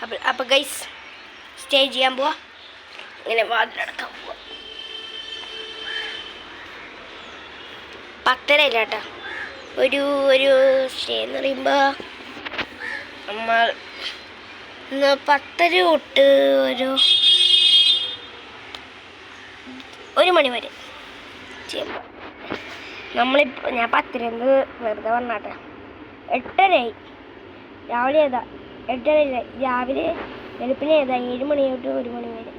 അപ്പോൾ guys stay ചെയ്യാൻ പോവാ. ഇങ്ങനെ വാതിലടക്കാൻ പോവാ. 10:30 കേട്ടോ. ഒരു സ്റ്റേ എന്ന് പറയുമ്പോൾ നമ്മൾ 10:30 തൊട്ട് ഒരു മണി വരെ ചെയ്യുമ്പോൾ ഞാൻ 10:30 വെറുതെ വന്നാട്ടെ. 8:30 രാവിലെ ഏതാ 8:30 രാവിലെ വെളുപ്പിന് ഏതാ 7 മണി തൊട്ട് 1 മണി വരെ.